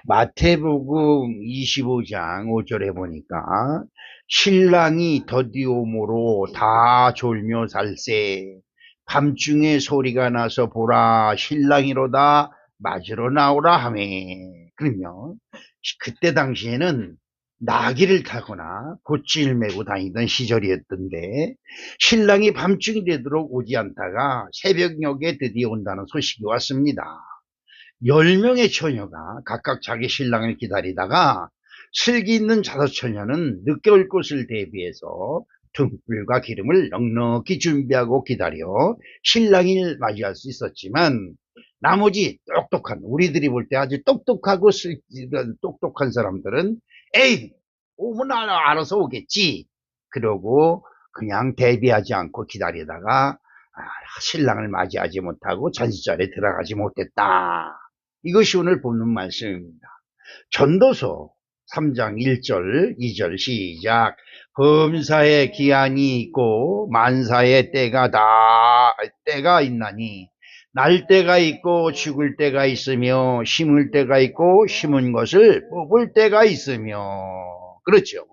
마태복음 25장 5절에 보니까 신랑이 더디오므로 다 졸며 살세 밤중에 소리가 나서 보라 신랑이로다 맞으러 나오라 하매. 그러면 그때 당시에는 나귀를 타거나 보치를 메고 다니던 시절이었던데 신랑이 밤중이 되도록 오지 않다가 새벽녘에 드디어 온다는 소식이 왔습니다. 10명의 처녀가 각각 자기 신랑을 기다리다가 슬기 있는 5처녀는 늦게 올 것을 대비해서 등불과 기름을 넉넉히 준비하고 기다려 신랑을 맞이할 수 있었지만 나머지 똑똑한, 우리들이 볼 때 아주 똑똑하고 똑똑한 사람들은 에이 오면 알아서 오겠지 그러고 그냥 대비하지 않고 기다리다가 신랑을 맞이하지 못하고 잔치자리에 들어가지 못했다. 이것이 오늘 본문 말씀입니다. 전도서 3장 1절 2절 시작. 범사에 기한이 있고 만사에 때가 있나니 날 때가 있고 죽을 때가 있으며 심을 때가 있고 심은 것을 뽑을 때가 있으며. 그렇죠.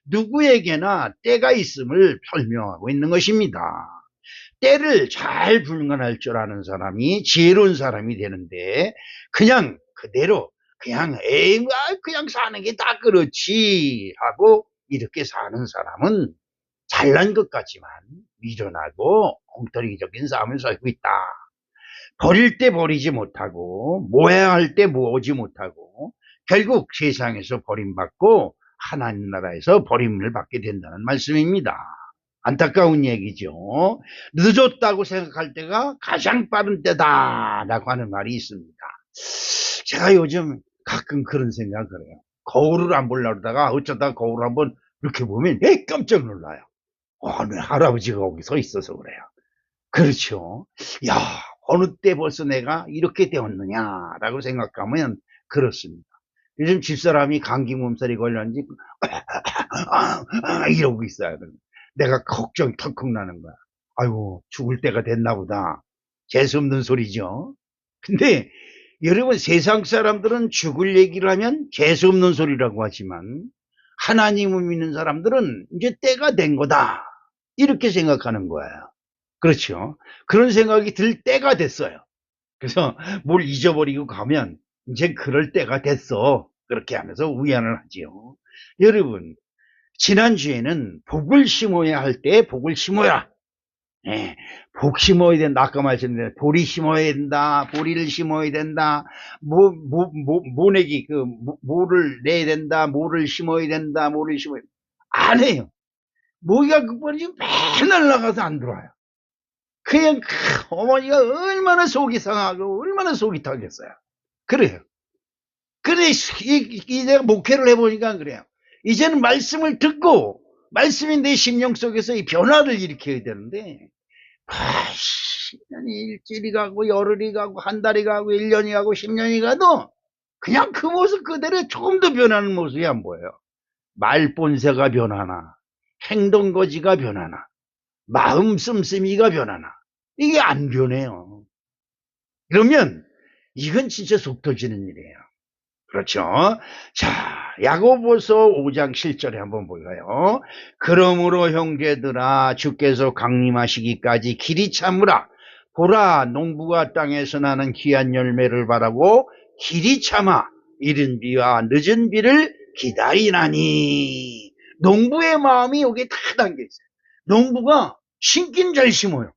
누구에게나 때가 있음을 설명하고 있는 것입니다. 때를 잘 분간할 줄 아는 사람이 지혜로운 사람이 되는데 그냥 그대로 그냥 에이 그냥 사는 게 다 그렇지 하고 이렇게 사는 사람은 잘난 것 같지만 미련하고 엉터리적인 삶을 살고 있다. 버릴 때 버리지 못하고 모아야 할 때 모으지 못하고 결국 세상에서 버림받고 하나님 나라에서 버림을 받게 된다는 말씀입니다. 안타까운 얘기죠. 늦었다고 생각할 때가 가장 빠른 때다라고 하는 말이 있습니다. 제가 요즘 가끔 그런 생각을 해요. 거울을 안 보려고 그러다가 어쩌다가 거울을 한번 이렇게 보면 깜짝 놀라요. 어느 할아버지가 거기 서 있어서 그래요. 그렇죠. 야, 어느 때 벌써 내가 이렇게 되었느냐라고 생각하면 그렇습니다. 요즘 집사람이 감기 몸살이 걸렸는지 이러고 있어요. 내가 걱정 턱턱 나는 거야. 아이고 죽을 때가 됐나 보다. 재수없는 소리죠. 근데 여러분 세상 사람들은 죽을 얘기를 하면 재수없는 소리라고 하지만 하나님을 믿는 사람들은 이제 때가 된 거다. 이렇게 생각하는 거예요. 그렇죠. 그런 생각이 들 때가 됐어요. 그래서 뭘 잊어버리고 가면 이제 그럴 때가 됐어. 그렇게 하면서 위안을 하지요. 여러분 지난주에는 복을 심어야 할 때 복을 심어야. 예, 복 심어야 된다. 아까 말씀드린 보리 심어야 된다. 보리를 심어야 된다. 모내기, 모를 내야 된다. 모를 심어야 된다. 모를 심어야 된다. 안 해요. 모기가 그번에 맨날 나가서 안 들어와요. 그냥 어머니가 얼마나 속이 상하고 얼마나 속이 타겠어요. 그래요. 그래, 내가 목회를 해보니까 그래요. 이제는 말씀을 듣고 말씀이 내 심령 속에서 이 변화를 일으켜야 되는데 10년이 일주일이 가고 열흘이 가고 한 달이 가고 1년이 가고 10년이 가도 그냥 그 모습 그대로 조금 더 변하는 모습이 안 보여요. 말본새가 변하나 행동거지가 변하나 마음 씀씀이가 변하나 이게 안 변해요. 그러면 이건 진짜 속 터지는 일이에요. 그렇죠. 자, 야고보서 5장 7절에 한번 볼까요? 그러므로 형제들아 주께서 강림하시기까지 길이 참으라. 보라 농부가 땅에서 나는 귀한 열매를 바라고 길이 참아 이른 비와 늦은 비를 기다리나니. 농부의 마음이 여기에 다 담겨 있어요. 농부가 심긴 잘 심어요.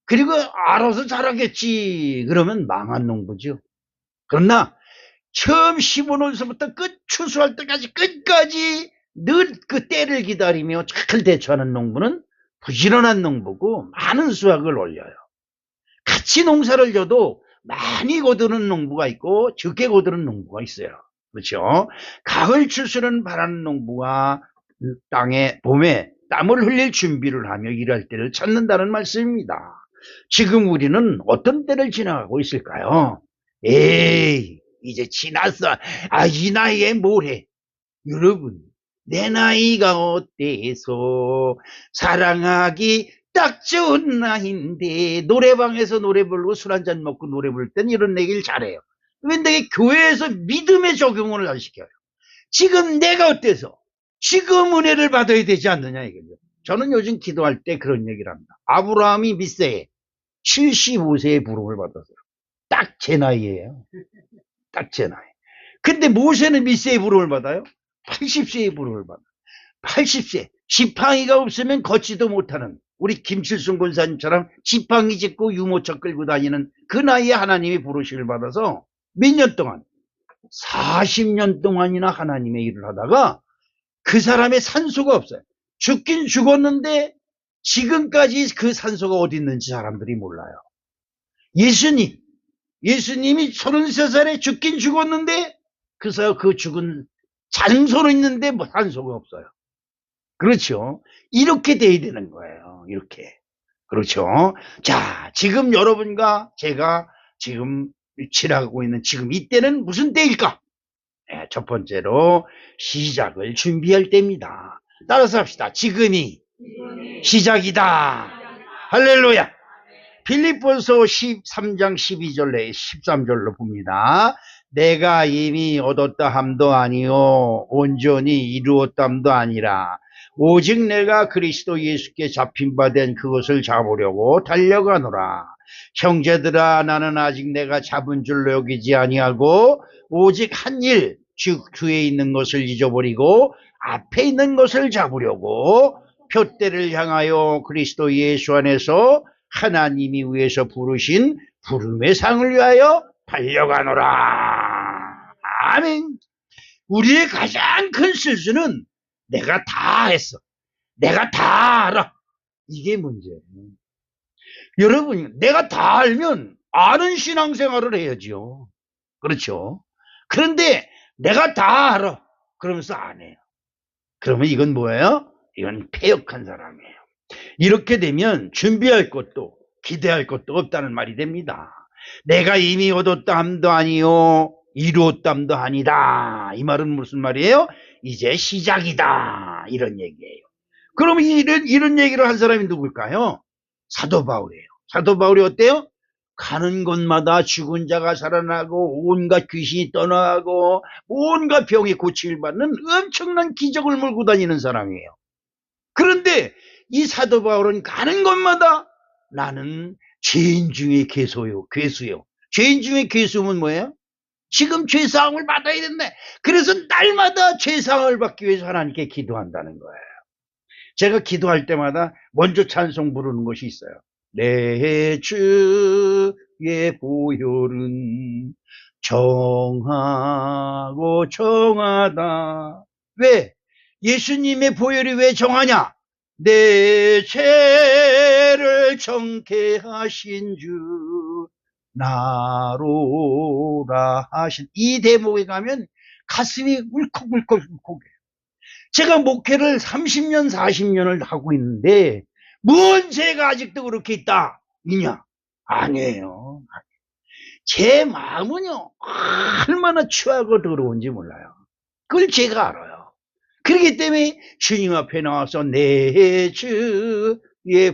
그리고 알아서 자라겠지. 그러면 망한 농부죠. 그러나 처음 심어놓은서부터 끝 추수할 때까지 끝까지 늘 그 때를 기다리며 잘 대처하는 농부는 부지런한 농부고 많은 수확을 올려요. 같이 농사를 져도 많이 거두는 농부가 있고 적게 거두는 농부가 있어요. 그렇죠? 가을 추수는 바라는 농부가 땅에 봄에 땀을 흘릴 준비를 하며 일할 때를 찾는다는 말씀입니다. 지금 우리는 어떤 때를 지나가고 있을까요? 에이 이제 지났어. 이 나이에 뭘 해? 여러분 내 나이가 어때서 사랑하기 딱 좋은 나이인데 노래방에서 노래 부르고 술 한잔 먹고 노래 부를 땐 이런 얘기를 잘해요. 근데 교회에서 믿음의 적용을 안 시켜요. 지금 내가 어때서? 지금 은혜를 받아야 되지 않느냐 이거죠. 저는 요즘 기도할 때 그런 얘기를 합니다. 아브라함이 밑세에 75세의 부름을 받았어요. 딱 제 나이예요. 딱 제 나이. 근데 모세는 밑세의 부름을 받아요? 80세의 부름을 받아요. 80세. 지팡이가 없으면 걷지도 못하는 우리 김칠순 권사님처럼 지팡이 짚고 유모차 끌고 다니는 그 나이에 하나님이 부르심을 받아서 몇 년 동안 40년 동안이나 하나님의 일을 하다가 그 사람의 산소가 없어요. 죽긴 죽었는데 지금까지 그 산소가 어디 있는지 사람들이 몰라요. 예수님이 33살에 죽긴 죽었는데 그 죽은 잔소로 있는데 뭐 산소가 없어요. 그렇죠. 이렇게 돼야 되는 거예요. 이렇게. 그렇죠. 자, 지금 여러분과 제가 지금 지나가고 있는 지금 이때는 무슨 때일까? 네, 첫 번째로 시작을 준비할 때입니다. 따라서 합시다. 지금이 시작이다. 할렐루야. 빌립보서 13장 12절에 13절로 봅니다. 내가 이미 얻었다 함도 아니요 온전히 이루었다 함도 아니라 오직 내가 그리스도 예수께 잡힌 바 된 그것을 잡으려고 달려가노라. 형제들아, 나는 아직 내가 잡은 줄로 여기지 아니하고 오직 한 일, 즉 뒤에 있는 것을 잊어버리고 앞에 있는 것을 잡으려고 표대를 향하여 그리스도 예수 안에서 하나님이 위에서 부르신 부름의 상을 위하여 달려가노라. 아멘. 우리의 가장 큰 실수는 내가 다 했어. 내가 다 알아. 이게 문제예요. 여러분, 내가 다 알면 아는 신앙생활을 해야지요. 그렇죠. 그런데 내가 다 알아. 그러면서 안 해요. 그러면 이건 뭐예요? 이건 패역한 사람이에요. 이렇게 되면 준비할 것도 기대할 것도 없다는 말이 됩니다. 내가 이미 얻었다 함도 아니요 이루었다 함도 아니다. 이 말은 무슨 말이에요? 이제 시작이다. 이런 얘기예요. 그럼 이런 얘기를 한 사람이 누굴까요? 사도 바울이에요. 사도 바울이 어때요? 가는 곳마다 죽은 자가 살아나고 온갖 귀신이 떠나가고 온갖 병이 고침을 받는 엄청난 기적을 몰고 다니는 사람이에요. 그런데 이 사도 바울은 가는 곳마다 나는 죄인 중에 괴수요. 죄인 중에 괴수면 뭐예요? 지금 죄사함을 받아야 된다. 그래서 날마다 죄사함을 받기 위해서 하나님께 기도한다는 거예요. 제가 기도할 때마다 먼저 찬송 부르는 것이 있어요. 내 주의 보혈은 정하고 정하다. 왜? 예수님의 보혈이 왜 정하냐? 내 죄를 정케하신 주 나로라 하신 이 대목에 가면 가슴이 울컥울컥해요. 제가 목회를 30년 40년을 하고 있는데 뭔 죄가 아직도 그렇게 있다 이냐? 아니에요. 제 마음은요 얼마나 추하고 더러운지 몰라요. 그걸 제가 알아요. 그렇기 때문에 주님 앞에 나와서 내 주의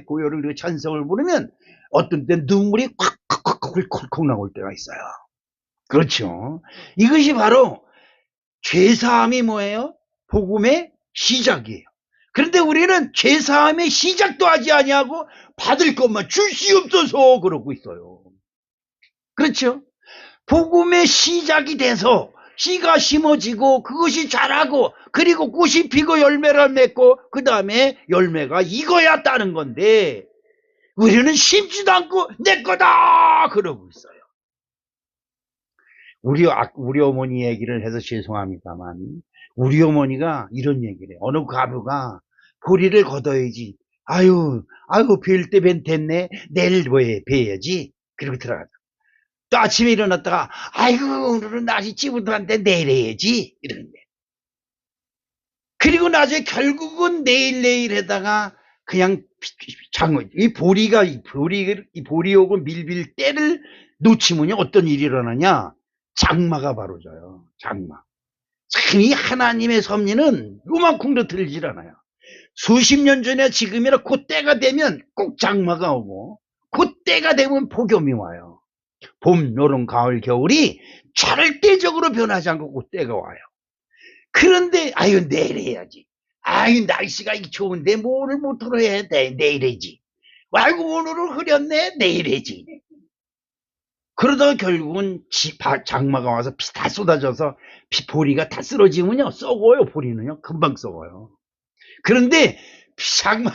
보혈을 찬송을 부르면 어떤 때 눈물이 콱콱콱 나올 때가 있어요. 그렇죠. 이것이 바로 죄사함이 뭐예요? 복음의 시작이에요. 그런데 우리는 죄사함의 시작도 하지 아니하고 받을 것만 주시옵소서 그러고 있어요. 그렇죠? 복음의 시작이 돼서 씨가 심어지고 그것이 자라고 그리고 꽃이 피고 열매를 맺고 그 다음에 열매가 익어야 따는 건데 우리는 심지도 않고 내 거다 그러고 있어요. 우리 어머니 얘기를 해서 죄송합니다만 우리 어머니가 이런 얘기를 해요. 어느 과부가 보리를 걷어야지. 아유 뵐 때 됐네. 내일 배야지. 그리고 들어가죠. 또 아침에 일어났다가 아이고 오늘은 날이 찌부들한데 내일 해야지 이러는데 그리고 나중에 결국은 내일 하다가 그냥 이 보리하고 밀빌 때를 놓치면 어떤 일이 일어나냐? 장마가 바로 져요. 장마. 참 이 하나님의 섭리는 요만큼도 들질 않아요. 수십 년 전에 지금이라 그 때가 되면 꼭 장마가 오고 그 때가 되면 폭염이 와요. 봄, 여름, 가을, 겨울이 절대적으로 변하지 않고 그 때가 와요. 그런데 아유 내일 해야지. 아유 날씨가 좋은데 뭐 오늘 못하러 해야 돼. 내일 해지. 아이고 오늘은 흐렸네. 내일 해지. 그러다가 결국은 장마가 와서 비 다 쏟아져서 보리가 다 쓰러지면요 썩어요. 보리는요 금방 썩어요. 그런데 장마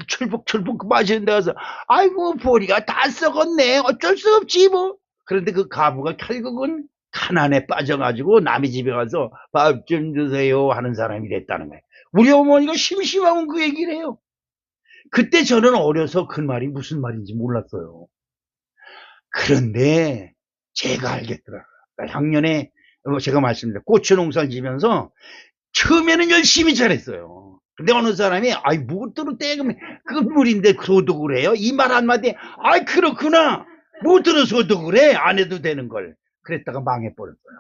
철북철북 빠지는 데 가서 아이고 보리가 다 썩었네. 어쩔 수 없지 뭐. 그런데 그 가부가 결국은 가난에 빠져가지고 남의 집에 가서 밥 좀 주세요 하는 사람이 됐다는 거예요. 우리 어머니가 심심하면 그 얘기를 해요. 그때 저는 어려서 그 말이 무슨 말인지 몰랐어요. 그런데 제가 알겠더라고요. 작년에 제가 말씀드린 고추 농사를 지면서 처음에는 열심히 잘했어요. 근데 어느 사람이 아이 무엇으로 떼면 끝물인데 소득을 해요? 이 말 한마디에 아이 그렇구나. 무엇으로 소득을 해? 안 해도 되는 걸. 그랬다가 망해버렸어요.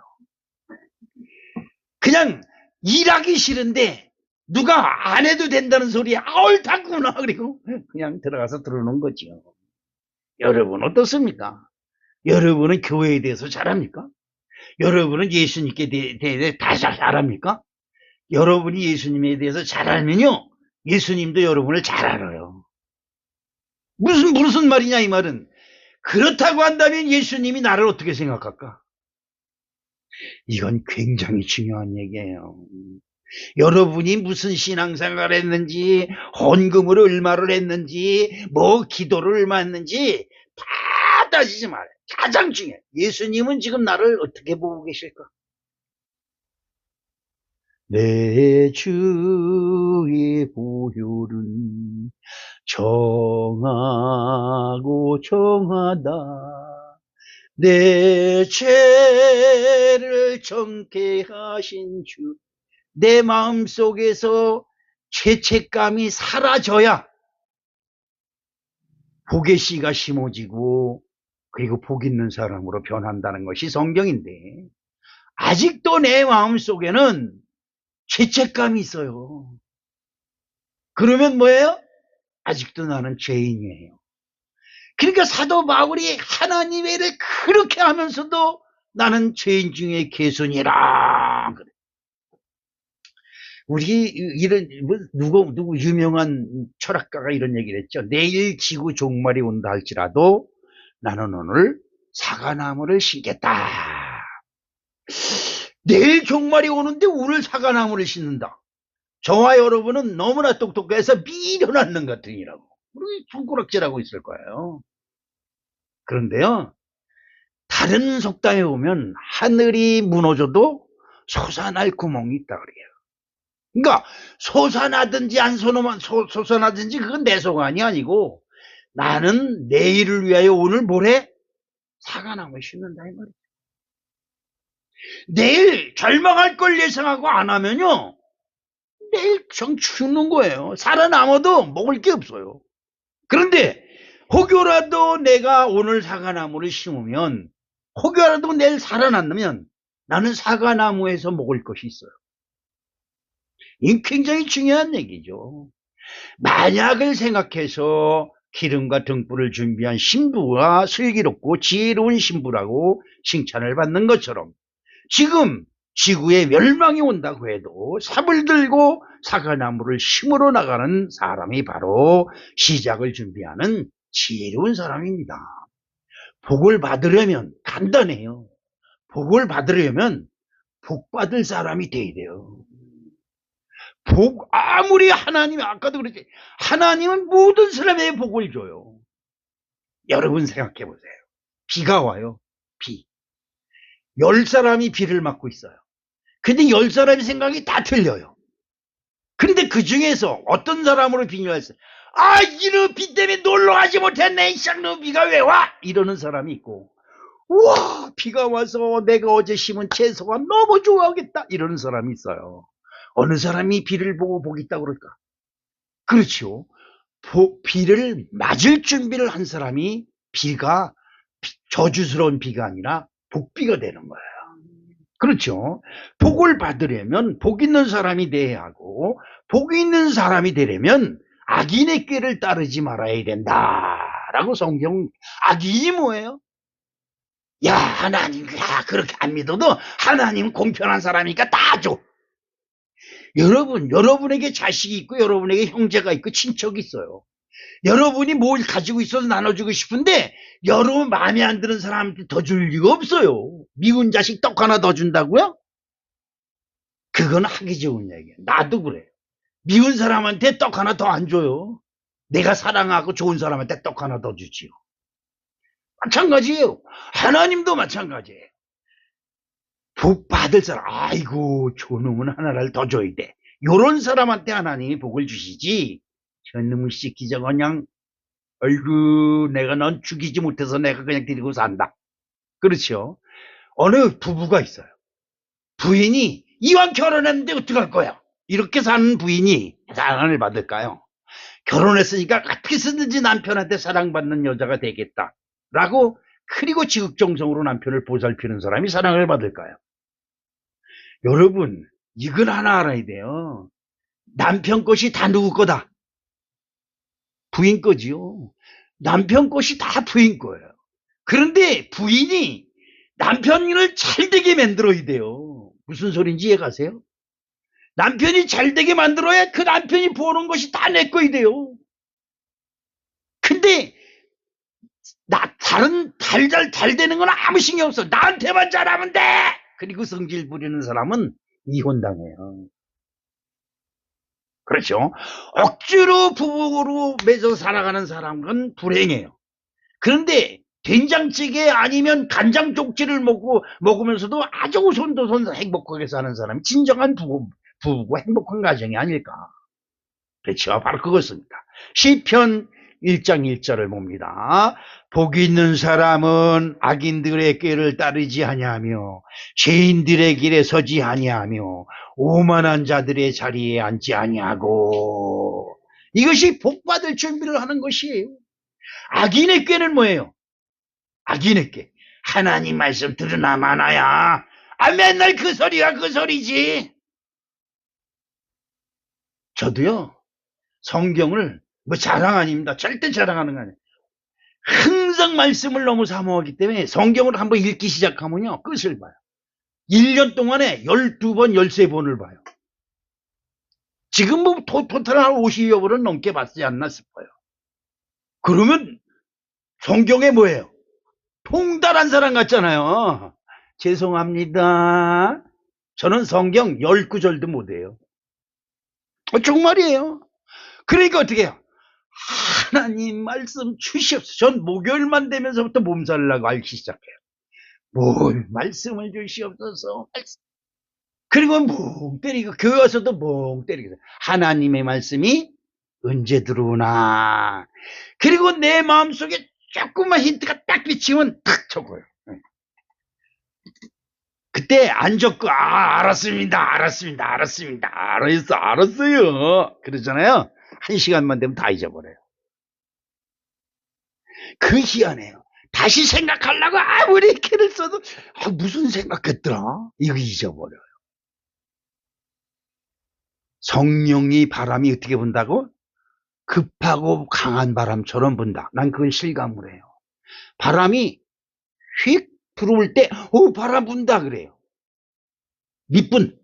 그냥 일하기 싫은데 누가 안 해도 된다는 소리에 옳다구나. 그리고 그냥 들어가서 들어오는 거죠. 여러분 어떻습니까? 여러분은 교회에 대해서 잘합니까? 여러분은 예수님께 대해 다 잘합니까? 여러분이 예수님에 대해서 잘 알면요 예수님도 여러분을 잘 알아요. 무슨 말이냐 이 말은 그렇다고 한다면 예수님이 나를 어떻게 생각할까? 이건 굉장히 중요한 얘기예요. 여러분이 무슨 신앙생활을 했는지 헌금을 얼마를 했는지 뭐 기도를 얼마 했는지 다 따지지 말아요. 가장 중요해. 예수님은 지금 나를 어떻게 보고 계실까? 내 주의 보혈은 정하고 정하다. 내 죄를 정케 하신 주. 내 마음속에서 죄책감이 사라져야 복의 씨가 심어지고 그리고 복 있는 사람으로 변한다는 것이 성경인데 아직도 내 마음속에는 죄책감이 있어요. 그러면 뭐예요? 아직도 나는 죄인이에요. 그러니까 사도 바울이 하나님의 일을 그렇게 하면서도 나는 죄인 중에 개순이라 그래. 우리 이런 누구 유명한 철학가가 이런 얘기를 했죠. 내일 지구 종말이 온다 할지라도 나는 오늘 사과나무를 심겠다. 내일 종말이 오는데 오늘 사과나무를 심는다. 저와 여러분은 너무나 똑똑해서 미련한 것 같으니라고. 우리 손가락질하고 있을 거예요. 그런데요. 다른 속담에 보면 하늘이 무너져도 솟아날 구멍이 있다 그래요. 그러니까 솟아나든지 안 솟아나든지 그건 내 소관이 아니고 나는 내일을 위하여 오늘 모레 사과나무를 심는다 이 말이에요. 내일 절망할 걸 예상하고 안 하면요. 내일 정 죽는 거예요. 살아남아도 먹을 게 없어요. 그런데 혹여라도 내가 오늘 사과나무를 심으면 혹여라도 내일 살아남으면 나는 사과나무에서 먹을 것이 있어요. 이게 굉장히 중요한 얘기죠. 만약을 생각해서 기름과 등불을 준비한 신부가 슬기롭고 지혜로운 신부라고 칭찬을 받는 것처럼 지금 지구에 멸망이 온다고 해도 삽을 들고 사과나무를 심으러 나가는 사람이 바로 시작을 준비하는 지혜로운 사람입니다. 복을 받으려면 간단해요. 복을 받으려면 복 받을 사람이 돼야 돼요. 아무리 하나님이 아까도 그랬지 하나님은 모든 사람에게 복을 줘요. 여러분 생각해 보세요. 비가 와요. 비. 10사람이 비를 맞고 있어요. 근데 10사람의 생각이 다 틀려요. 그런데 그 중에서 어떤 사람으로 비유했어요? 아, 이런 비 때문에 놀러 가지 못했네. 이 쌍놈 비가 왜 와? 이러는 사람이 있고, 우와, 비가 와서 내가 어제 심은 채소가 너무 좋아하겠다. 이러는 사람이 있어요. 어느 사람이 비를 보고 복 있다고 그럴까? 그렇죠. 비를 맞을 준비를 한 사람이 비가 저주스러운 비가 아니라 복비가 되는 거예요. 그렇죠. 복을 받으려면 복 있는 사람이 돼야 하고 복 있는 사람이 되려면 악인의 꾀를 따르지 말아야 된다라고 성경. 악인이 뭐예요? 야, 하나님, 야, 그렇게 안 믿어도 하나님은 공평한 사람이니까 다 줘. 여러분, 여러분에게 자식이 있고, 여러분에게 형제가 있고, 친척이 있어요. 여러분이 뭘 가지고 있어서 나눠주고 싶은데, 여러분 마음에 안 드는 사람한테 더 줄 리가 없어요. 미운 자식 떡 하나 더 준다고요? 그건 하기 좋은 얘기예요. 나도 그래요. 미운 사람한테 떡 하나 더 안 줘요. 내가 사랑하고 좋은 사람한테 떡 하나 더 주지요. 마찬가지예요. 하나님도 마찬가지예요. 복 받을 사람, 아이고, 저놈은 하나를 더 줘야 돼. 요런 사람한테 하나님이 복을 주시지, 저놈은 시키자 그냥, 아이고, 내가 넌 죽이지 못해서 내가 그냥 데리고 산다. 그렇죠? 어느 부부가 있어요. 부인이 이왕 결혼했는데 어떡할 거야? 이렇게 사는 부인이 사랑을 받을까요? 결혼했으니까 어떻게 쓰든지 남편한테 사랑받는 여자가 되겠다. 라고, 그리고 지극정성으로 남편을 보살피는 사람이 사랑을 받을까요? 여러분, 이걸 하나 알아야 돼요. 남편 것이 다 누구 거다? 부인 거지요. 남편 것이 다 부인 거예요. 그런데 부인이 남편을 잘되게 만들어야 돼요. 무슨 소린지 이해가세요? 남편이 잘되게 만들어야 그 남편이 버는 것이 다 내 거야 돼요. 근데 다른 잘 되는 건 아무 신경 없어. 나한테만 잘하면 돼. 그리고 성질 부리는 사람은 이혼당해요. 그렇죠? 억지로 부부로 맺어 살아가는 사람은 불행해요. 그런데 된장찌개 아니면 간장 쪽지를 먹으면서도 아주 오손도손 행복하게 사는 사람이 진정한 부부고 행복한 가정이 아닐까. 그렇죠. 바로 그것입니다. 시편 1장 1절을 봅니다. 복이 있는 사람은 악인들의 꾀를 따르지 아니하며 죄인들의 길에 서지 아니하며 오만한 자들의 자리에 앉지 아니하고. 이것이 복받을 준비를 하는 것이에요. 악인의 꾀는 뭐예요? 악인의 꾀. 하나님 말씀 들으나 마나야. 아, 맨날 그 소리가 그 소리지. 저도요, 성경을 뭐 자랑 아닙니다. 절대 자랑하는 거 아니에요. 항상 말씀을 너무 사모하기 때문에 성경을 한번 읽기 시작하면요, 끝을 봐요. 1년 동안에 12번, 13번을 봐요. 지금 뭐 토탈 한 50여 번은 넘게 봤지 않나 싶어요. 그러면 성경에 뭐예요? 통달한 사람 같잖아요. 죄송합니다. 저는 성경 19절도 못해요. 정말이에요. 그러니까 어떻게 해요? 하나님 말씀 주시옵소서. 전 목요일만 되면서부터 몸살을 나고 앓기 시작해요. 뭘 말씀을 주시옵소서. 그리고 멍 때리고, 교회 와서도 멍 때리고, 하나님의 말씀이 언제 들어오나. 그리고 내 마음속에 조금만 힌트가 딱 비치면 탁 적어요. 그때 안 적고, 알았습니다. 알았어요. 그러잖아요. 1시간만 되면 다 잊어버려요. 그 희한해요. 다시 생각하려고 아무리 글을 써도 무슨 생각했더라? 이거 잊어버려요. 성령이 바람이 어떻게 분다고? 급하고 강한 바람처럼 분다. 난 그걸 실감을 해요. 바람이 휙 불어올 때 바람 분다 그래요. 몇 분,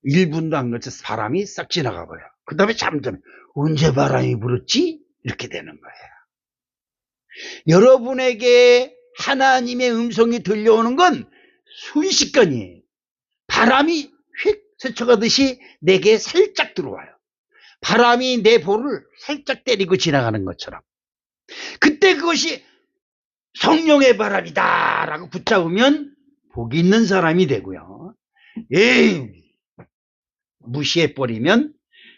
1분도 안 걸쳐서 바람이 싹 지나가 버려요. 그 다음에 잠잠, 언제 바람이 불었지? 이렇게 되는 거예요. 여러분에게 하나님의 음성이 들려오는 건 순식간이에요. 바람이 휙 스쳐가듯이 내게 살짝 들어와요. 바람이 내 볼을 살짝 때리고 지나가는 것처럼. 그때 그것이 성령의 바람이다 라고 붙잡으면 복 있는 사람이 되고요. 무시해버리면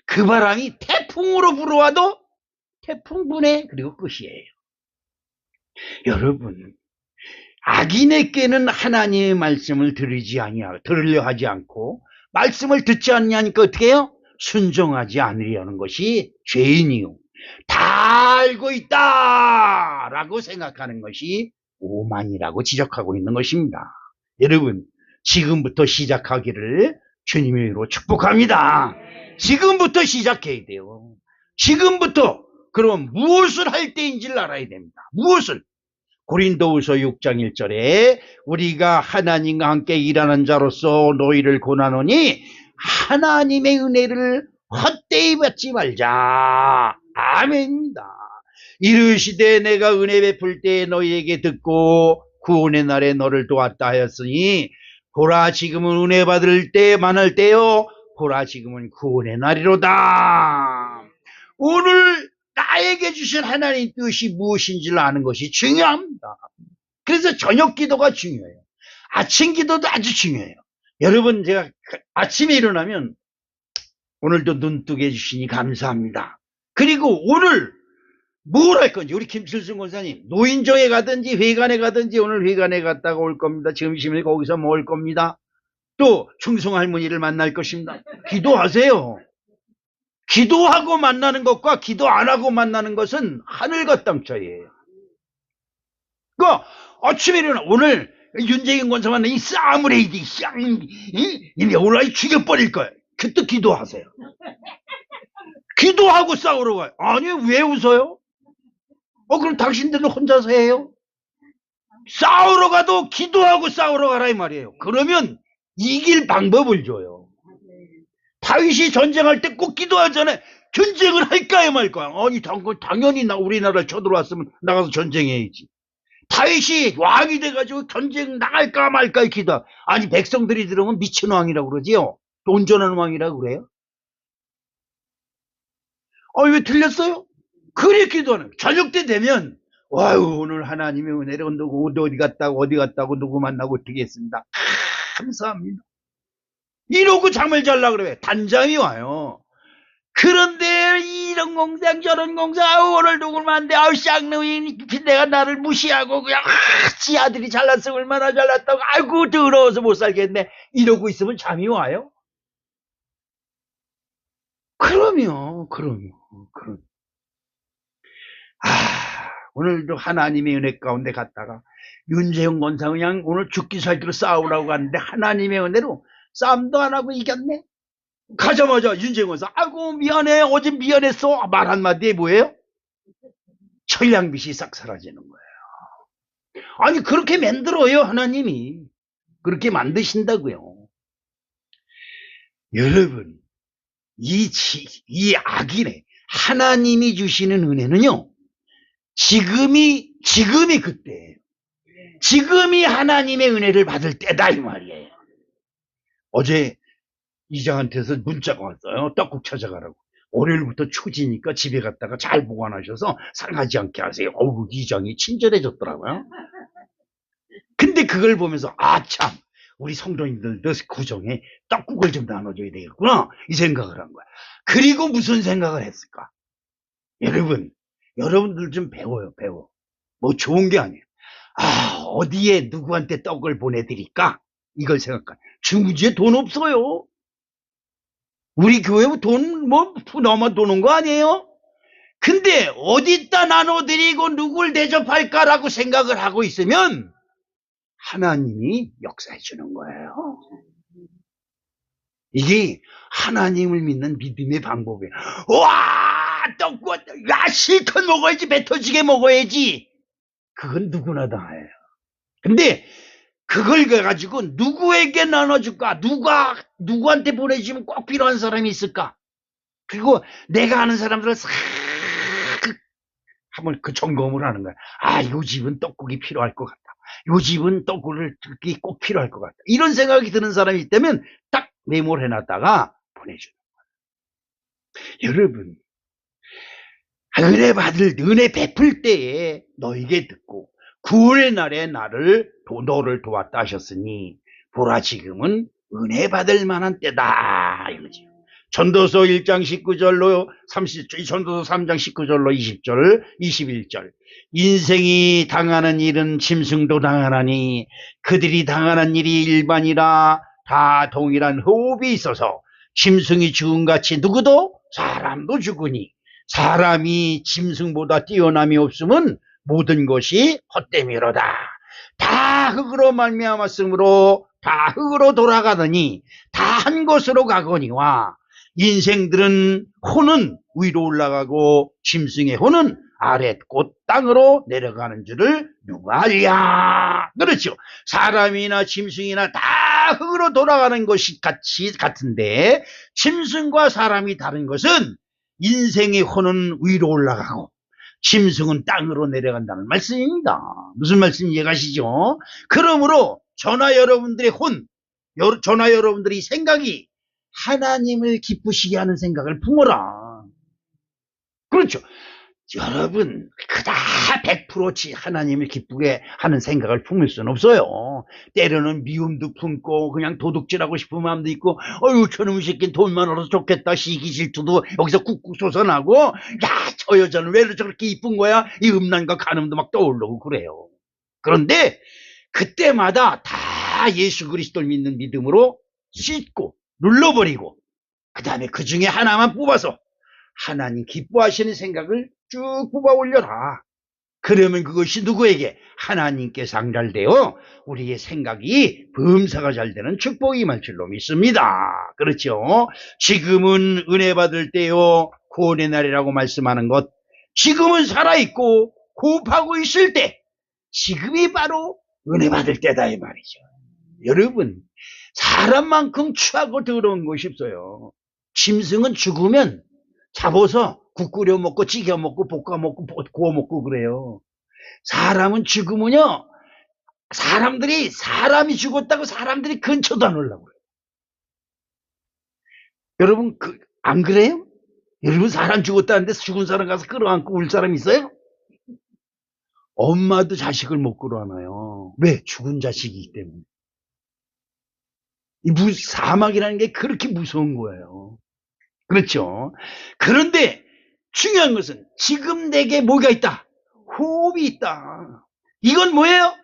그 바람이 태풍으로 불어와도 태풍분해, 그리고 끝이에요. 여러분, 악인의 꾀는 하나님의 말씀을 들으려 하지 않고 말씀을 듣지 않냐니까 어떻게 해요? 순종하지 않으려는 것이 죄인이요. 다 알고 있다 라고 생각하는 것이 오만이라고 지적하고 있는 것입니다. 여러분, 지금부터 시작하기를 주님의 이름으로 축복합니다. 지금부터 시작해야 돼요. 지금부터. 그럼 무엇을 할 때인지를 알아야 됩니다. 무엇을? 고린도후서 6장 1절에 우리가 하나님과 함께 일하는 자로서 너희를 권하노니 하나님의 은혜를 헛되이 받지 말자. 아멘입니다. 이르시되 내가 은혜 베풀 때에 너희에게 듣고 구원의 날에 너를 도왔다 하였으니 보라 지금은 은혜 받을 때 많을 때요 보라 지금은 구원의 날이로다. 오늘 나에게 주신 하나님 뜻이 무엇인지를 아는 것이 중요합니다. 그래서 저녁 기도가 중요해요. 아침 기도도 아주 중요해요. 여러분, 제가 아침에 일어나면 오늘도 눈 뜨게 해주시니 감사합니다. 그리고 오늘 뭘 할 건지, 우리 김칠순 권사님 노인정에 가든지 회관에 가든지 오늘 회관에 갔다가 올 겁니다. 점심에 거기서 먹을 겁니다. 또 충성 할머니를 만날 것입니다. 기도하세요. 기도하고 만나는 것과 기도 안 하고 만나는 것은 하늘과 땅 차이예요. 그러니까 아침에 일어나 오늘 윤재경 권사 만나 이 싸무레이디 이 오라이 죽여버릴 거예요. 그때 기도하세요. 기도하고 싸우러 가요. 아니 왜 웃어요? 그럼 당신들은 혼자서 해요? 싸우러 가도 기도하고 싸우러 가라 이 말이에요. 그러면 이길 방법을 줘요. 다윗이 전쟁할 때 꼭 기도하잖아요. 전쟁을 할까요 말까요? 아니 당연히 우리나라를 쳐들어왔으면 나가서 전쟁해야지. 다윗이 왕이 돼가지고 전쟁 나갈까 말까 기도. 아니 백성들이 들으면 미친 왕이라고 그러지요. 또 온전한 왕이라고 그래요. 왜 틀렸어요? 그래 기도하는. 저녁 때 되면 와유 오늘 하나님의 은혜를 누구 어디 갔다고 누구 만나고 어떻게 했습니다. 감사합니다. 이러고 잠을 잘라 그래. 단잠이 와요. 그런데 이런 공장 저런 공장 오늘 누굴 만데 쌍놈이 내가 나를 무시하고 그냥 지 아들이 잘났으면 얼마나 잘났다고 아이고 더러워서 못 살겠네 이러고 있으면 잠이 와요? 그럼요. 오늘도 하나님의 은혜 가운데 갔다가 윤재형 권사 그냥 오늘 죽기 살기로 싸우라고 갔는데 하나님의 은혜로 싸움도 안 하고 이겼네. 가자마자 윤재형 권사 아이고 미안해 어제 미안했어 말 한마디에 뭐예요? 천량빛이 싹 사라지는 거예요. 아니 그렇게 만들어요. 하나님이 그렇게 만드신다고요. 여러분 이 악인의 하나님이 주시는 은혜는요 지금이 그때예요. 지금이 하나님의 은혜를 받을 때다 이 말이에요. 어제 이장한테서 문자가 왔어요. 떡국 찾아가라고. 월요일부터 초지니까 집에 갔다가 잘 보관하셔서 상하지 않게 하세요. 이장이 친절해졌더라고요. 근데 그걸 보면서 참 우리 성도님들도 구정에 떡국을 좀 나눠줘야 되겠구나 이 생각을 한 거야. 그리고 무슨 생각을 했을까? 여러분들 좀 배워요. 뭐 좋은 게 아니에요. 어디에 누구한테 떡을 보내드릴까? 이걸 생각해. 중국에 돈 없어요. 우리 교회 돈 너무 도는 거 아니에요? 근데 어디다 나눠드리고 누굴 대접할까라고 생각을 하고 있으면 하나님이 역사해 주는 거예요. 이게 하나님을 믿는 믿음의 방법이에요. 와 떡국 실컷 먹어야지 배 터지게 먹어야지. 그건 누구나 다 해요. 근데 그걸 가지고 누구에게 나눠줄까? 누구한테 보내주면 꼭 필요한 사람이 있을까? 그리고 내가 아는 사람들을 싹 한번 그 점검을 하는 거야. 요 집은 떡국이 필요할 것 같다. 요 집은 떡국을 듣기 꼭 필요할 것 같다. 이런 생각이 드는 사람이 있다면 딱 메모를 해놨다가 보내주는 거야. 여러분 은혜 베풀 때에 너에게 듣고 구원의 날에 너를 도왔다 하셨으니 보라 지금은 은혜 받을 만한 때다 이거지. 전도서 1장 19절로 30절, 전도서 3장 19절로 20절, 21절. 인생이 당하는 일은 짐승도 당하나니 그들이 당하는 일이 일반이라 다 동일한 호흡이 있어서 짐승이 죽음같이 누구도 사람도 죽으니 사람이 짐승보다 뛰어남이 없으면 모든 것이 헛됨이로다. 다 흙으로 말미암았으므로 다 흙으로 돌아가더니 다 한 곳으로 가거니와 인생들은 혼은 위로 올라가고 짐승의 혼은 아래 곧 땅으로 내려가는 줄을 누가 알랴. 그렇죠. 사람이나 짐승이나 다 흙으로 돌아가는 것이 같은데 짐승과 사람이 다른 것은 인생의 혼은 위로 올라가고 짐승은 땅으로 내려간다는 말씀입니다. 무슨 말씀 이해가시죠? 그러므로 저나 여러분들의 저나 여러분들의 생각이 하나님을 기쁘시게 하는 생각을 품어라. 그렇죠. 여러분 그다 100% 하나님을 기쁘게 하는 생각을 품을 수는 없어요. 때로는 미움도 품고 그냥 도둑질하고 싶은 마음도 있고 어휴 저놈의 새끼는 돈만 얻어서 좋겠다 시기 질투도 여기서 꾹꾹 솟아나고 야 저 여자는 왜 저렇게 이쁜 거야 이 음란과 간음도 막 떠오르고 그래요. 그런데 그때마다 다 예수 그리스도를 믿는 믿음으로 씻고 눌러버리고 그 다음에 그 중에 하나만 뽑아서 하나님 기뻐하시는 생각을 쭉 뽑아 올려라. 그러면 그것이 누구에게? 하나님께 상달되어 우리의 생각이 범사가 잘 되는 축복이 임할 줄로 믿습니다. 그렇죠? 지금은 은혜 받을 때요 구원의 날이라고 말씀하는 것, 지금은 살아있고 호흡하고 있을 때 지금이 바로 은혜 받을 때다 이 말이죠. 여러분 사람만큼 추하고 더러운 것이 없어요. 짐승은 죽으면 잡아서 국 끓여 먹고 찌개 먹고 볶아 먹고 구워 먹고 그래요. 사람은 죽으면요 사람이 죽었다고 사람들이 근처도 안 오려고 그래요. 여러분 안 그래요? 여러분 사람 죽었다는데 죽은 사람 가서 끌어안고 울 사람 있어요? 엄마도 자식을 못 끌어안아요. 왜? 죽은 자식이기 때문에. 이 사막이라는 게 그렇게 무서운 거예요. 그렇죠? 그런데 중요한 것은 지금 내게 뭐가 있다? 호흡이 있다. 이건 뭐예요?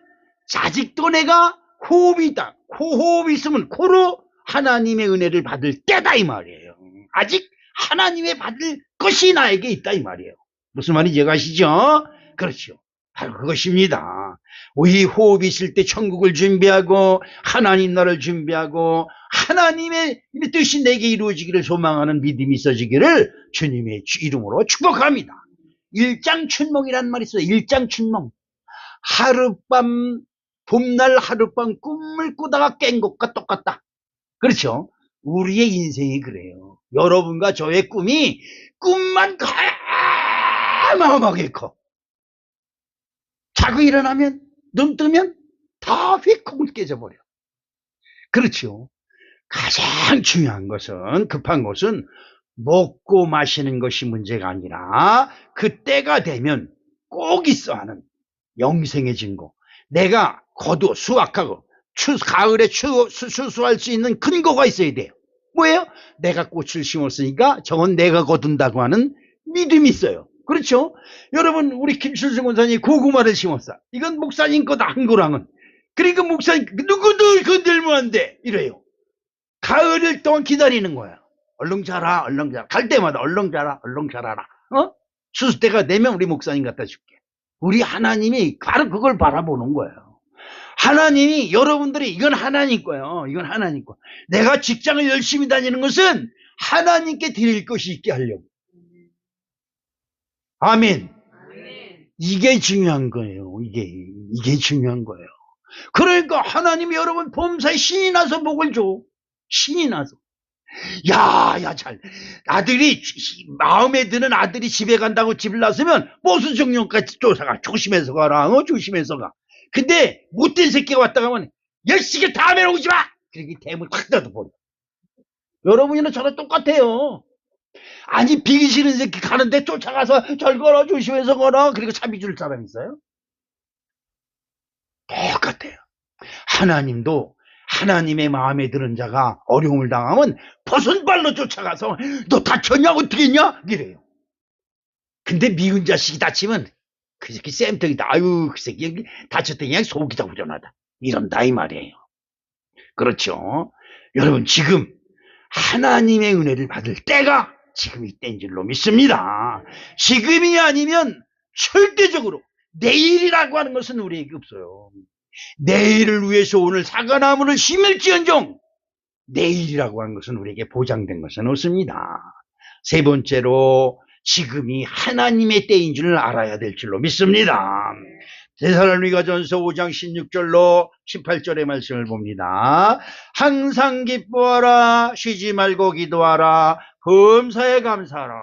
아직도 내가 호흡이 있다. 호흡이 있으면 코로 하나님의 은혜를 받을 때다 이 말이에요. 아직 하나님의 받을 것이 나에게 있다 이 말이에요. 무슨 말인지 아시죠? 그렇죠. 바로 그것입니다. 우리 호흡이 있을 때 천국을 준비하고 하나님 나라를 준비하고 하나님의 뜻이 내게 이루어지기를 소망하는 믿음이 있어지기를 주님의 이름으로 축복합니다. 일장춘몽이라는 말이 있어요. 일장춘몽. 하룻밤 봄날 하룻밤 꿈을 꾸다가 깬 것과 똑같다. 그렇죠? 우리의 인생이 그래요. 여러분과 저의 꿈이 꿈만 어마어마하게 커. 자고 일어나면 눈 뜨면 다 휙 깨져버려. 그렇죠. 가장 중요한 것은 급한 것은 먹고 마시는 것이 문제가 아니라 그때가 되면 꼭 있어 하는 영생의 증거. 내가 수확하고 가을에 추수할 수 있는 근거가 있어야 돼요. 뭐예요? 내가 꽃을 심었으니까 저건 내가 거둔다고 하는 믿음이 있어요. 그렇죠? 여러분 우리 김철승 원사님이 고구마를 심었어. 이건 목사님 거다 한 거랑은. 그러니까 목사님 누구도 건들면 안 돼 이래요. 가을일 동안 기다리는 거야. 얼른 자라 얼른 자라. 갈 때마다 얼른 자라 얼른 자라라. 추수 때가 되면 우리 목사님 갖다 줄게. 우리 하나님이 바로 그걸 바라보는 거예요. 하나님이 여러분들이 이건 하나님 거예요. 이건 하나님 거. 내가 직장을 열심히 다니는 것은 하나님께 드릴 것이 있게 하려고. 아멘. 이게 중요한 거예요. 이게 중요한 거예요. 그러니까 하나님이 여러분 범사에 신이 나서 복을 줘. 신이 나서. 아들이 마음에 드는 아들이 집에 간다고 집을 나서면 보수 정령까지 쫓아가. 조심해서 가라. 조심해서 가. 근데 못된 새끼가 왔다 가면 열시게 다음에 오지 마. 그렇게 대문 확 닫아버려. 여러분이나 저랑 똑같아요. 아니 비기 싫은 새끼 가는데 쫓아가서 절 걸어 조심해서 걸어. 그리고 차비 줄 사람 있어요? 똑같아요. 하나님도 하나님의 마음에 드는 자가 어려움을 당하면 버선발로 쫓아가서 너 다쳤냐 어떻게 했냐 이래요. 근데 미운 자식이 다치면 그 새끼 쌤통이다. 아유 그 새끼 다쳤더니 그냥 속이 다 후련하다. 이런다 이 말이에요. 그렇죠. 여러분 지금 하나님의 은혜를 받을 때가 지금이 때인 줄로 믿습니다. 지금이 아니면 절대적으로 내일이라고 하는 것은 우리에게 없어요. 내일을 위해서 오늘 사과나무를 심을지언정 내일이라고 하는 것은 우리에게 보장된 것은 없습니다. 세 번째로 지금이 하나님의 때인 줄 알아야 될 줄로 믿습니다. 데살로니가전서 5장 16절로 18절의 말씀을 봅니다. 항상 기뻐하라, 쉬지 말고 기도하라, 범사에 감사하라.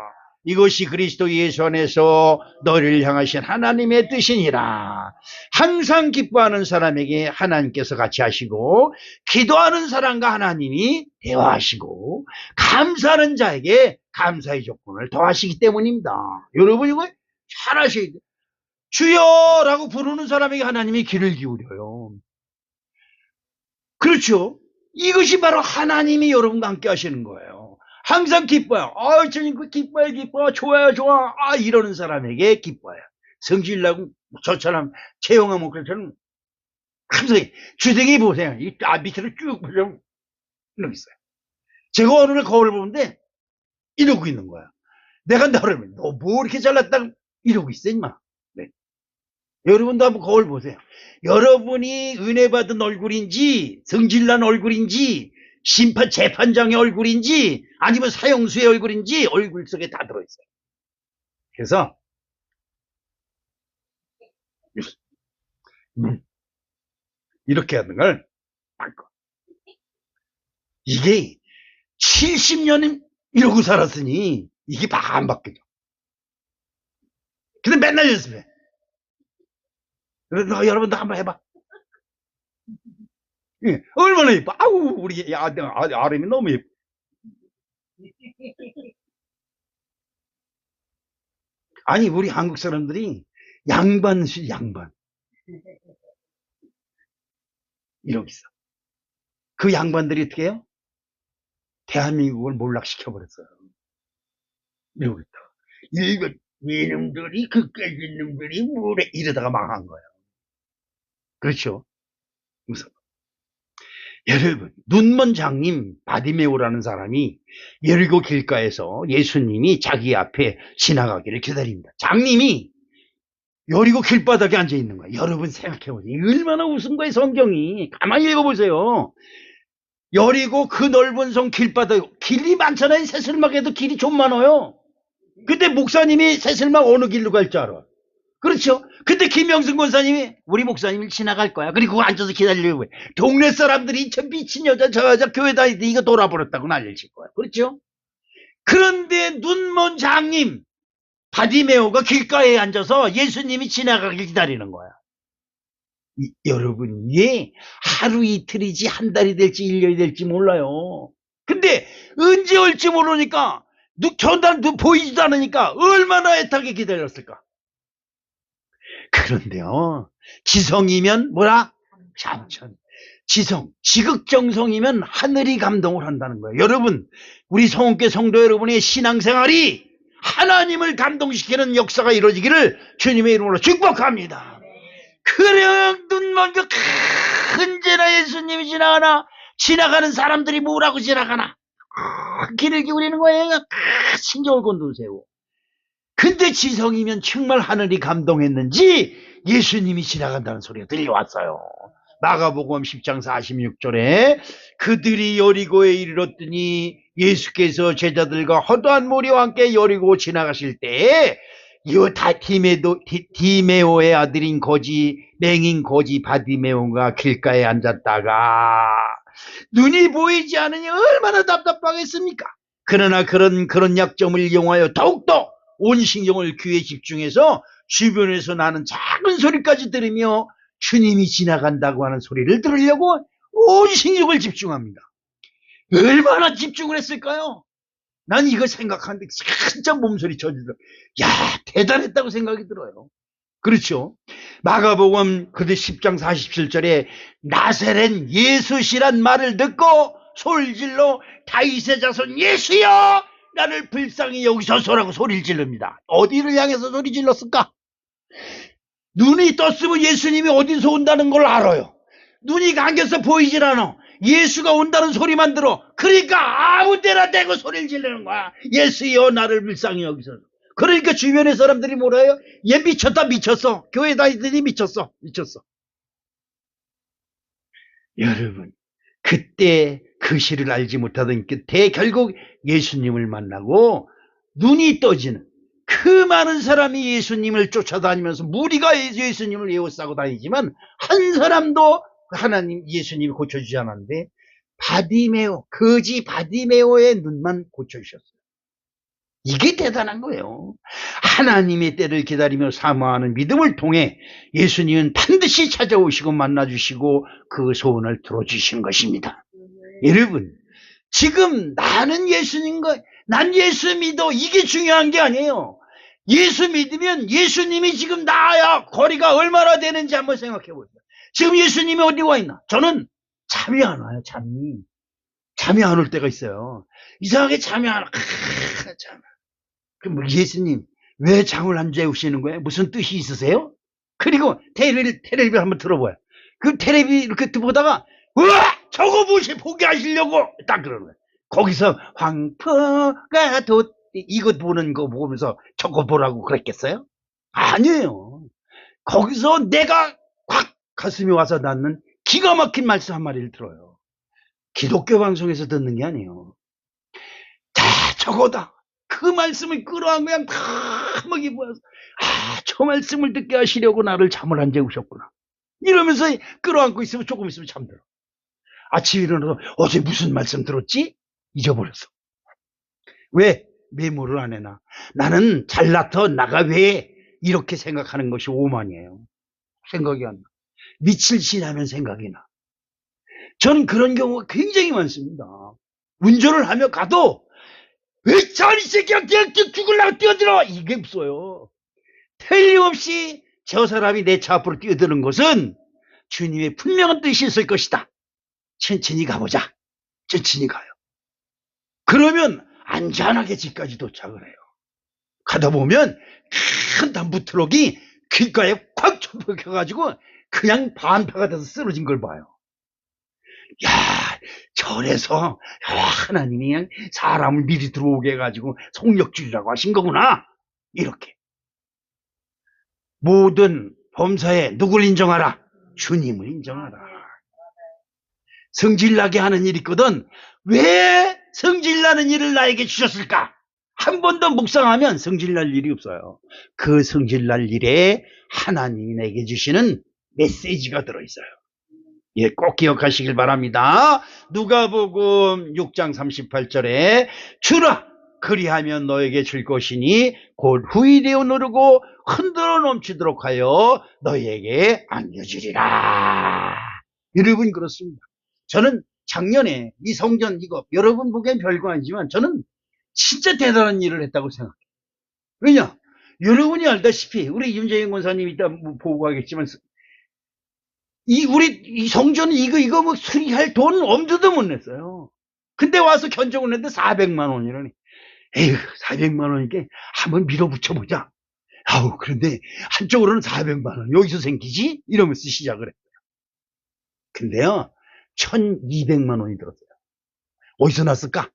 이것이 그리스도 예수 안에서 너를 향하신 하나님의 뜻이니라. 항상 기뻐하는 사람에게 하나님께서 같이 하시고, 기도하는 사람과 하나님이 대화하시고, 감사하는 자에게 감사의 조건을 더하시기 때문입니다. 여러분 이거 잘 아셔야 돼요. 주여라고 부르는 사람에게 하나님이 귀를 기울여요. 그렇죠? 이것이 바로 하나님이 여러분과 함께 하시는 거예요. 항상 기뻐요. 주님 기뻐요, 기뻐. 좋아요, 좋아. 이러는 사람에게 기뻐요. 성질나고 저처럼 채용한 목소리처럼 항상 주댕이 보세요. 밑으로 쭉 보면 이러고 있어요. 제가 어느 날 거울을 보는데 이러고 있는 거야. 내가 나를 너 뭐 이렇게 잘났다 이러고 있어 임마. 네. 여러분도 한번 거울 보세요. 여러분이 은혜 받은 얼굴인지 성질난 얼굴인지 재판장의 얼굴인지 아니면 사형수의 얼굴인지 얼굴 속에 다 들어있어요. 그래서 이렇게 하는 걸 이게 70년 이러고 살았으니 이게 막 안 바뀌죠. 근데 맨날 연습해. 여러분도 한번 해봐. 예, 얼마나 예뻐. 우리 아름이 너무 예뻐. 아니 우리 한국 사람들이 양반수 양반 이러고 있어. 그 양반들이 어떻게 해요? 대한민국을 몰락시켜버렸어요. 이러고 있다. 이놈들이 그까지 놈들이 뭐래 이러다가 망한 거예요. 그렇죠? 무슨 여러분 눈먼 장님 바디메오라는 사람이 여리고 길가에서 예수님이 자기 앞에 지나가기를 기다립니다. 장님이 여리고 길바닥에 앉아 있는 거예요. 여러분 생각해보세요. 얼마나 웃은 거예요 성경이. 가만히 읽어보세요. 여리고 그 넓은 성 길바닥 길이 많잖아요. 새슬막에도 길이 좀 많아요. 근데 목사님이 새슬막 어느 길로 갈 줄 알아? 그렇죠? 근데 김영승 권사님이 우리 목사님을 지나갈 거야. 그리고 앉아서 기다리려고 해. 동네 사람들이 저 미친 여자 저 여자 교회 다니는데 이거 돌아버렸다고 난리를 칠 거야. 그렇죠? 그런데 눈먼 장님 바디메오가 길가에 앉아서 예수님이 지나가길 기다리는 거야. 여러분 이게 하루 이틀이지 한 달이 될지 1년이 될지 몰라요. 근데 언제 올지 모르니까 전달 보이지도 않으니까 얼마나 애타게 기다렸을까. 그런데요 지성이면 뭐라? 참천. 지극정성이면 하늘이 감동을 한다는 거예요. 여러분 우리 성원교 성도 여러분의 신앙생활이 하나님을 감동시키는 역사가 이루어지기를 주님의 이름으로 축복합니다. 그래 눈먼 그 언제나 예수님이 지나가는 사람들이 뭐라고 지나가나 길을 기울이는 거예요. 신경을 곤두세요. 근데 지성이면 정말 하늘이 감동했는지 예수님이 지나간다는 소리가 들려왔어요. 마가복음 10장 46절에 그들이 여리고에 이르렀더니 예수께서 제자들과 허다한 무리와 함께 여리고 지나가실 때에 디메오의 아들인 거지 맹인 거지 바디메오가 길가에 앉았다가 눈이 보이지 않으니 얼마나 답답하겠습니까? 그러나 그런 약점을 이용하여 더욱더 온 신경을 귀에 집중해서 주변에서 나는 작은 소리까지 들으며 주님이 지나간다고 하는 소리를 들으려고 온 신경을 집중합니다. 얼마나 집중을 했을까요? 난 이거 생각하는데 진짜 몸소리 쳐지더라. 야 대단했다고 생각이 들어요. 그렇죠? 마가복음 그들 10장 47절에 나세렛 예수시란 말을 듣고 소리질러 다윗의 자손 예수여 나를 불쌍히 여기소서라고 소리를 지릅니다. 어디를 향해서 소리 질렀을까? 눈이 떴으면 예수님이 어디서 온다는 걸 알아요. 눈이 감겨서 보이질 않아. 예수가 온다는 소리만 들어. 그러니까 아무 데나 대고 소리를 지르는 거야. 예수여 나를 불쌍히 여기소서. 그러니까 주변의 사람들이 뭐라 해요? 얘 미쳤어. 교회 다니더니 미쳤어. 여러분 그때 그 시를 알지 못하던 끝에 결국 예수님을 만나고 눈이 떠지는 그 많은 사람이 예수님을 쫓아다니면서 무리가 예수님을 에워싸고 다니지만 한 사람도 하나님 예수님이 고쳐주지 않았는데 바디메오, 거지 바디메오의 눈만 고쳐주셨어요. 이게 대단한 거예요. 하나님의 때를 기다리며 사모하는 믿음을 통해 예수님은 반드시 찾아오시고 만나주시고 그 소원을 들어주신 것입니다. 여러분, 지금 나는 예수님과 난 예수 믿어, 이게 중요한 게 아니에요. 예수 믿으면 예수님이 지금 나야 거리가 얼마나 되는지 한번 생각해 보세요. 지금 예수님이 어디 와 있나? 저는 잠이 안 와요. 잠이 안 올 때가 있어요. 이상하게 잠이 안 와. 그럼 예수님 왜 잠을 안 재우시는 거예요? 무슨 뜻이 있으세요? 그리고 테레비를 한번 들어봐요. 그 테레비 이렇게 보다가 우와, 저거 포기하시려고 딱 그러는 거예요. 거기서 황포가 이거 보는 거 보면서 저거 보라고 그랬겠어요? 아니에요. 거기서 내가 확 가슴이 와서 닿는 기가 막힌 말씀 한 마디를 들어요. 기독교 방송에서 듣는 게 아니에요. 자, 저거다. 그 말씀을 끌어안고 그냥 막 입어서 저 말씀을 듣게 하시려고 나를 잠을 안 재우셨구나. 이러면서 끌어안고 있으면 조금 있으면 잠들어. 아침에 일어나서 어제 무슨 말씀 들었지? 잊어버렸어. 왜? 메모를 안 해놔. 나는 잘나서 나가 왜 이렇게 생각하는 것이 오만이에요. 생각이 안 나. 며칠 지나면 생각이 나. 저는 그런 경우가 굉장히 많습니다. 운전을 하며 가도 왜 저리 새끼야 죽으려고 뛰어들어 이게 없어요. 틀림없이 저 사람이 내 차 앞으로 뛰어드는 것은 주님의 분명한 뜻이 있을 것이다. 천천히 가보자. 천천히 가요. 그러면 안전하게 집까지 도착을 해요. 가다 보면 큰 단부 트럭이 귓가에 콱 쳐박혀가지고 그냥 반파가 돼서 쓰러진 걸 봐요. 야, 저래서 하나님이 그냥 사람을 미리 들어오게 해가지고 속력줄이라고 하신 거구나. 이렇게. 모든 범사에 누굴 인정하라? 주님을 인정하라. 성질나게 하는 일이 있거든. 왜 성질나는 일을 나에게 주셨을까? 한 번 더 묵상하면 성질날 일이 없어요. 그 성질날 일에 하나님이 내게 주시는 메시지가 들어있어요. 예, 꼭 기억하시길 바랍니다. 누가복음 6장 38절에 주라 그리하면 너에게 줄 것이니 곧 후일되어 누르고 흔들어 넘치도록 하여 너에게 안겨주리라. 여러분 그렇습니다. 저는 작년에 이 성전 이거 여러분 보기엔 별거 아니지만 저는 진짜 대단한 일을 했다고 생각해요. 왜냐? 여러분이 알다시피 우리 윤재영 권사님 이따 보고 가겠지만 이 성전 이거 뭐 수리할 돈 엄두도 못 냈어요. 근데 와서 견적을 냈는데 400만 원이라니. 에휴, 400만 원이니까 한번 밀어붙여보자. 아우, 그런데 한쪽으로는 400만 원 여기서 생기지? 이러면서 시작을 했어요. 근데요, 1200만 원이 들었어요. 어디서 났을까?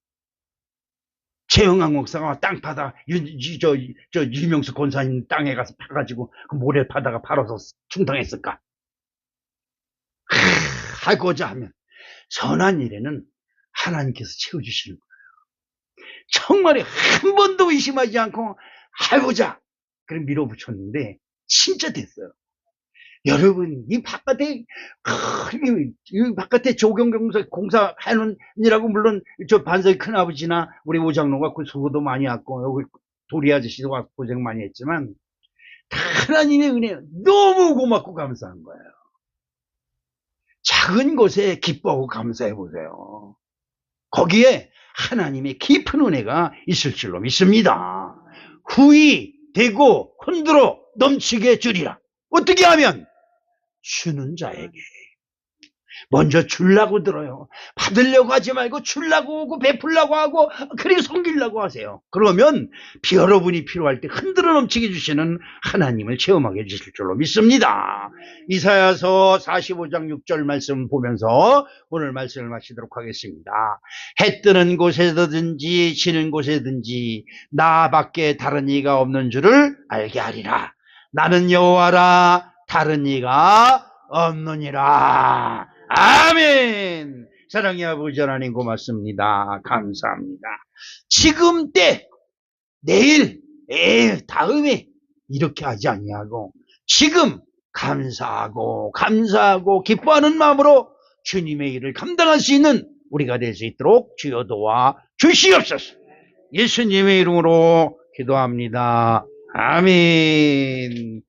최영학 목사가 땅 파다, 유명수 권사님 땅에 가서 파가지고 그 모래 파다가 팔아서 충당했을까? 하고자 하면 선한 일에는 하나님께서 채워주시는 거예요. 정말 한 번도 의심하지 않고 해보자. 그래 밀어붙였는데 진짜 됐어요. 여러분 이 바깥에 조경공사 공사 하는 일하고 물론 저 반석이 큰아버지나 우리 오장로가 그 수고도 많이 했고 여기 도리 아저씨도 와서 고생 많이 했지만 하나님의 은혜 너무 고맙고 감사한 거예요. 작은 것에 기뻐하고 감사해 보세요. 거기에 하나님의 깊은 은혜가 있을 줄로 믿습니다. 후히 되고 흔들어 넘치게 주리라. 어떻게 하면? 주는 자에게. 먼저 주려고 들어요. 받으려고 하지 말고 주려고 하고 베풀려고 하고 그리고 섬기려고 하세요. 그러면 여러분이 필요할 때 흔들어 넘치게 주시는 하나님을 체험하게 해주실 줄로 믿습니다. 이사야서 45장 6절 말씀 보면서 오늘 말씀을 마치도록 하겠습니다. 해 뜨는 곳에든지 지는 곳에든지 나밖에 다른 이가 없는 줄을 알게 하리라. 나는 여호와라 다른 이가 없느니라. 아멘. 사랑의 아버지 하나님 고맙습니다. 감사합니다. 지금 때 내일 다음에 이렇게 하지 아니하고 지금 감사하고 기뻐하는 마음으로 주님의 일을 감당할 수 있는 우리가 될 수 있도록 주여 도와 주시옵소서. 예수님의 이름으로 기도합니다. 아멘.